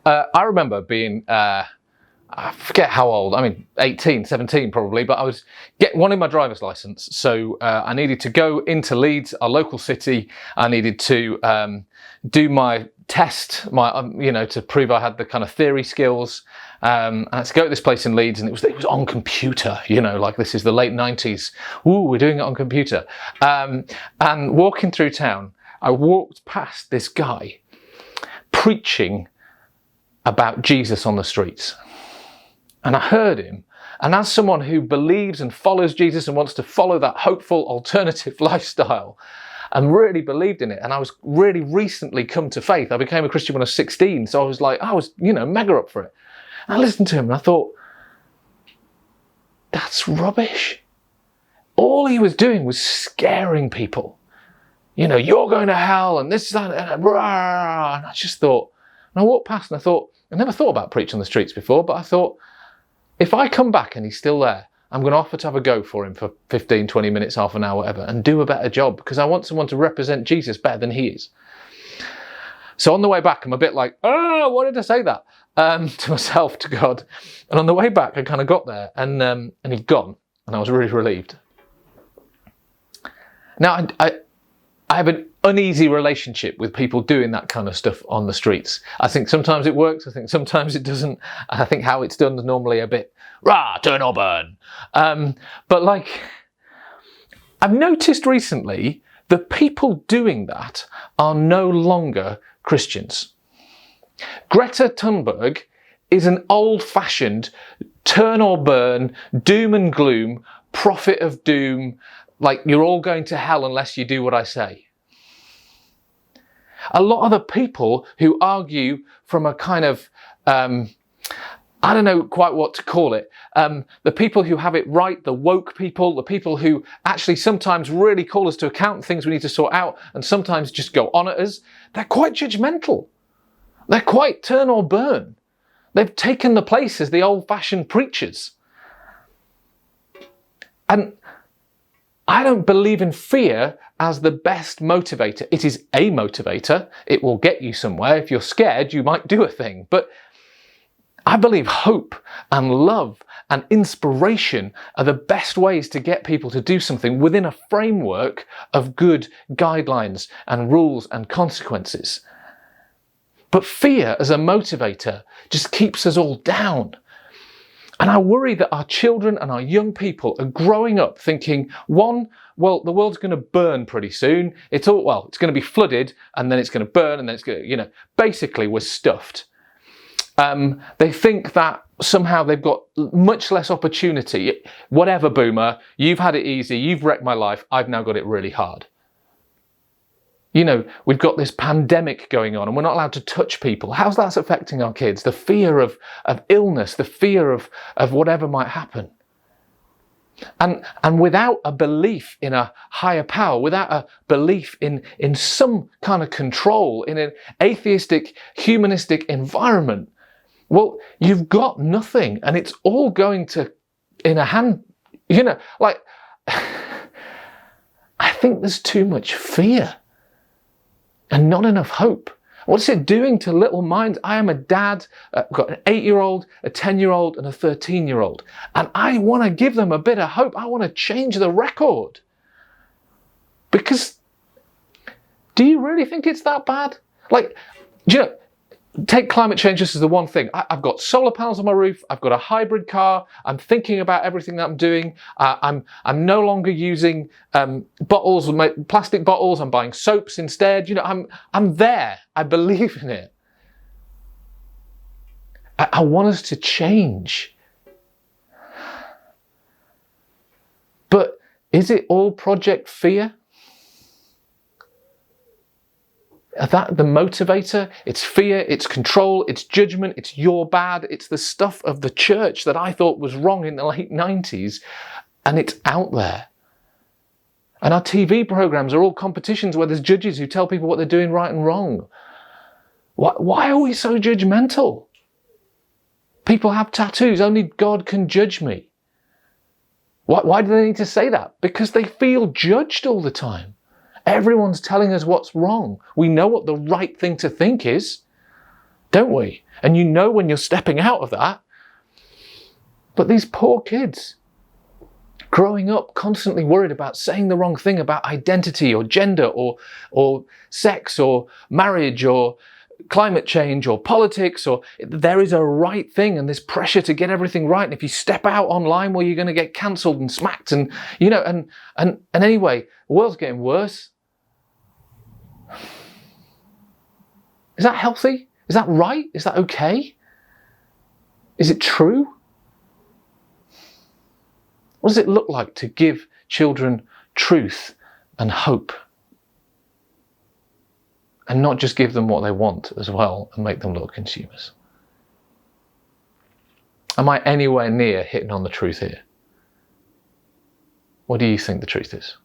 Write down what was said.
I remember being, I forget how old, 18, 17 probably, but I was wanting my driver's license. So I needed to go into Leeds, our local city. I needed to do my test, to prove I had the kind of theory skills. And I had to go to this place in Leeds, and it was on computer, like this is the late 90s. Ooh, we're doing it on computer. And walking through town, I walked past this guy preaching about Jesus on the streets. And I heard him, and as someone who believes and follows Jesus and wants to follow that hopeful alternative lifestyle, and really believed in it, and I was really recently come to faith. I became a Christian when I was 16, so I was mega up for it. And I listened to him and I thought, that's rubbish. All he was doing was scaring people. You're going to hell and this, that, and I just thought, and I walked past and I thought, I never thought about preaching on the streets before, but I thought, if I come back and he's still there, I'm going to offer to have a go for him for 15, 20 minutes, half an hour, whatever, and do a better job, because I want someone to represent Jesus better than he is. So on the way back, I'm a bit like, why did I say that? To myself, to God. And on the way back, I kind of got there and he'd gone, and I was really relieved. Now, I have an uneasy relationship with people doing that kind of stuff on the streets. I think sometimes it works, I think sometimes it doesn't. I think how it's done is normally a bit, turn or burn. But I've noticed recently, the people doing that are no longer Christians. Greta Thunberg is an old-fashioned turn or burn, doom and gloom, prophet of doom, you're all going to hell unless you do what I say. A lot of the people who argue from a kind of, I don't know quite what to call it, the people who have it right, the woke people, the people who actually sometimes really call us to account things we need to sort out and sometimes just go on at us, they're quite judgmental. They're quite turn or burn. They've taken the place as the old-fashioned preachers. And I don't believe in fear as the best motivator. It is a motivator. It will get you somewhere. If you're scared, you might do a thing. But I believe hope and love and inspiration are the best ways to get people to do something within a framework of good guidelines and rules and consequences. But fear as a motivator just keeps us all down. And I worry that our children and our young people are growing up thinking, one, well, the world's going to burn pretty soon. It's going to be flooded, and then it's going to burn, and then it's going to, basically we're stuffed. They think that somehow they've got much less opportunity. Whatever, boomer, you've had it easy, you've wrecked my life, I've now got it really hard. We've got this pandemic going on and we're not allowed to touch people. How's that affecting our kids? The fear of illness, the fear of whatever might happen. And without a belief in a higher power, without a belief in some kind of control, in an atheistic, humanistic environment, well, you've got nothing, and it's all going to, in a hand, I think there's too much fear. And not enough hope. What's it doing to little minds? I am a dad, I've got an 8-year-old, a 10-year-old and a 13-year-old. And I want to give them a bit of hope. I want to change the record. Because, do you really think it's that bad? Take climate change just as the one thing. I've got solar panels on my roof. I've got a hybrid car. I'm thinking about everything that I'm doing. I'm no longer using bottles, plastic bottles. I'm buying soaps instead. I'm there. I believe in it. I want us to change. But is it all Project Fear? Is that the motivator? It's fear, it's control, it's judgment, it's you're bad. It's the stuff of the church that I thought was wrong in the late 90s, and it's out there. And our TV programs are all competitions where there's judges who tell people what they're doing right and wrong. Why are we so judgmental? People have tattoos. Only God can judge me. Why do they need to say that? Because they feel judged all the time. Everyone's telling us what's wrong. We know what the right thing to think is. don't we? And you know when you're stepping out of that. But these poor kids, growing up constantly worried about saying the wrong thing about identity or gender or sex or marriage or climate change or politics, or there is a right thing and this pressure to get everything right. And if you step out online, well, you're going to get cancelled and smacked, and and anyway, the world's getting worse. Is that healthy? Is that right? Is that okay? Is it true? What does it look like to give children truth and hope? And not just give them what they want as well and make them little consumers. Am I anywhere near hitting on the truth here? What do you think the truth is?